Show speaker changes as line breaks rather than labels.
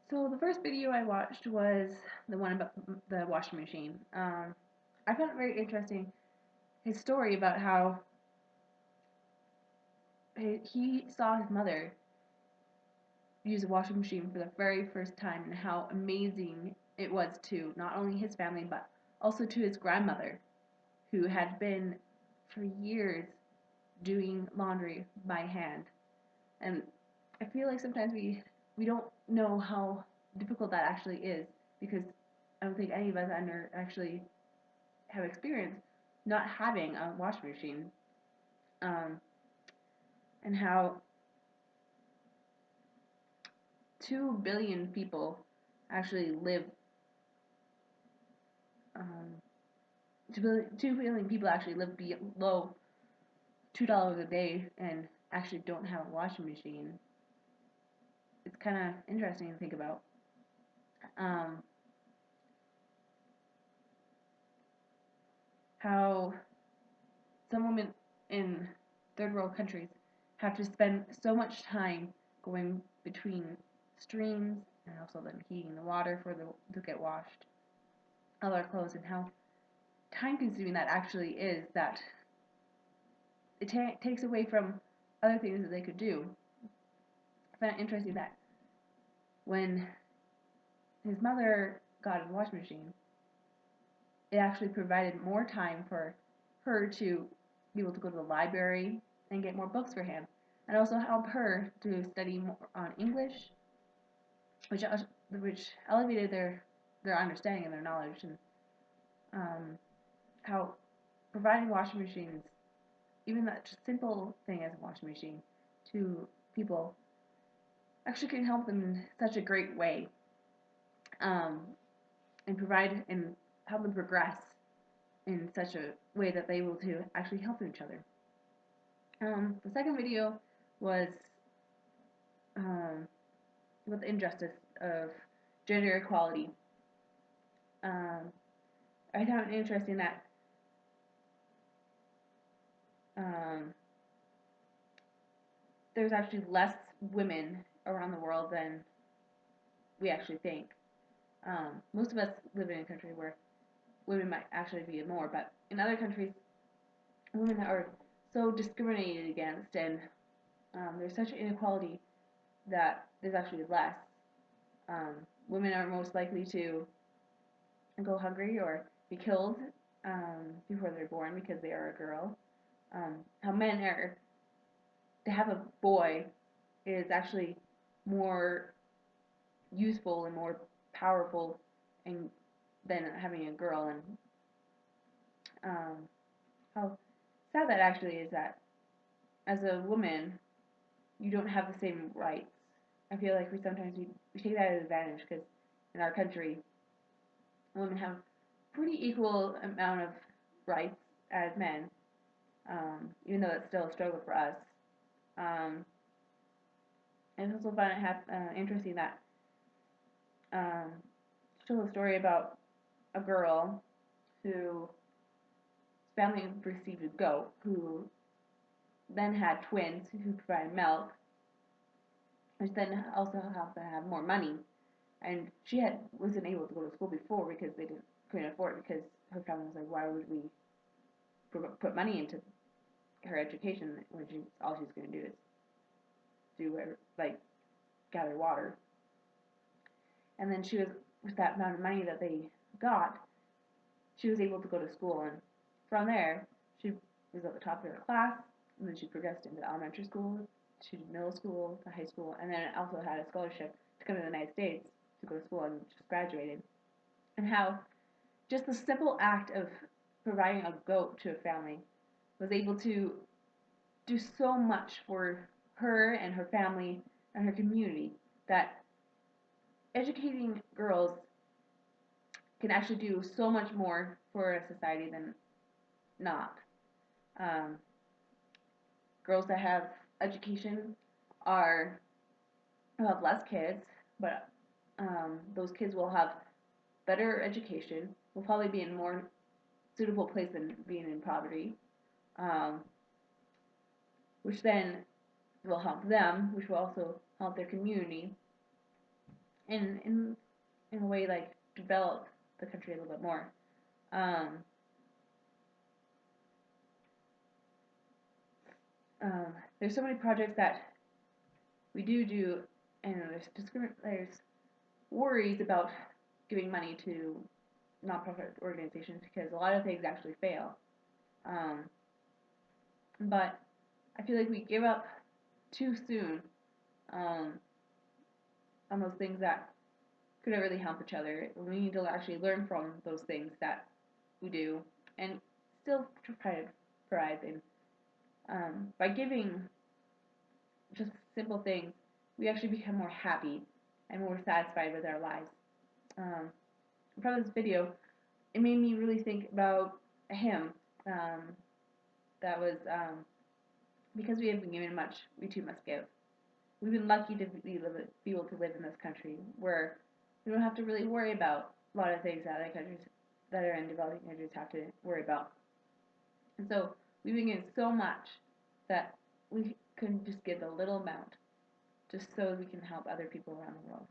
So the first video I watched was the one about the washing machine. I found it very interesting, his story about how he saw his mother use a washing machine for the very first time and how amazing it was to not only his family but also to his grandmother, who had been for years doing laundry by hand. And I feel like sometimes we don't know how difficult that actually is, because I don't think any of us under actually have experienced not having a washing machine, um, and how 2 billion people actually live. Um, 2 billion people actually live below $2 a day and actually don't have a washing machine. It's kind of interesting to think about. Um, how some women in third world countries have to spend so much time going between streams and also then heating the water for the to get washed, all our clothes, and how time consuming that actually is, that it takes away from other things that they could do. I find it interesting that when his mother got a washing machine, it actually provided more time for her to be able to go to the library and get more books for him, and also help her to study more on English, which elevated their understanding and their knowledge, and um, how providing washing machines, even that simple thing as a washing machine, to people actually can help them in such a great way, um, and provide and help them progress in such a way that they will to actually help each other. The second video was with the injustice of gender equality. Um, I found it interesting that um, there's actually less women around the world than we actually think. Most of us live in a country where women might actually be more, but in other countries, women are so discriminated against, and there's such inequality that there's actually less. Women are most likely to go hungry or be killed before they're born because they are a girl. How men are, to have a boy is actually more useful and more powerful and than having a girl, and um, how sad that actually is that as a woman you don't have the same rights. I feel like we take that as advantage because in our country women have pretty equal amount of rights as men, even though it's still a struggle for us. Um, and I also find it interesting that um, told a story about a girl whose family received a goat, who then had twins who provided milk, which then also helped to have more money. And she wasn't able to go to school before because they couldn't afford it, because her family was like, why would we put money into her education when all she's going to do is like gather water. And then she was, with that amount of money that they got, she was able to go to school, and from there she was at the top of her class, and then she progressed into elementary school, she did middle school, to high school, and then also had a scholarship to come to the United States to go to school, and just graduated. And how just the simple act of providing a goat to a family was able to do so much for her and her family and her community, that educating girls can actually do so much more for a society than not. Um, Girls that have education are will have less kids, but those kids will have better education, will probably be in a more suitable place than being in poverty, um, which then will help them, which will also help their community. and in a way like develop the country a little bit more. Um, there's so many projects that we do, and there's worries about giving money to nonprofit organizations because a lot of things actually fail. Um, but I feel like we give up too soon um, on those things that could really help each other. We need to actually learn from those things that we do and still provide and by giving just simple things, we actually become more happy and more satisfied with our lives. Um, from this video, it made me really think about a hymn um, that was because we have been given much, we too must give. We've been lucky to be able to live in this country where we don't have to really worry about a lot of things that other countries that are in developing countries have to worry about. And so we've been given so much that we can just give a little amount just so we can help other people around the world.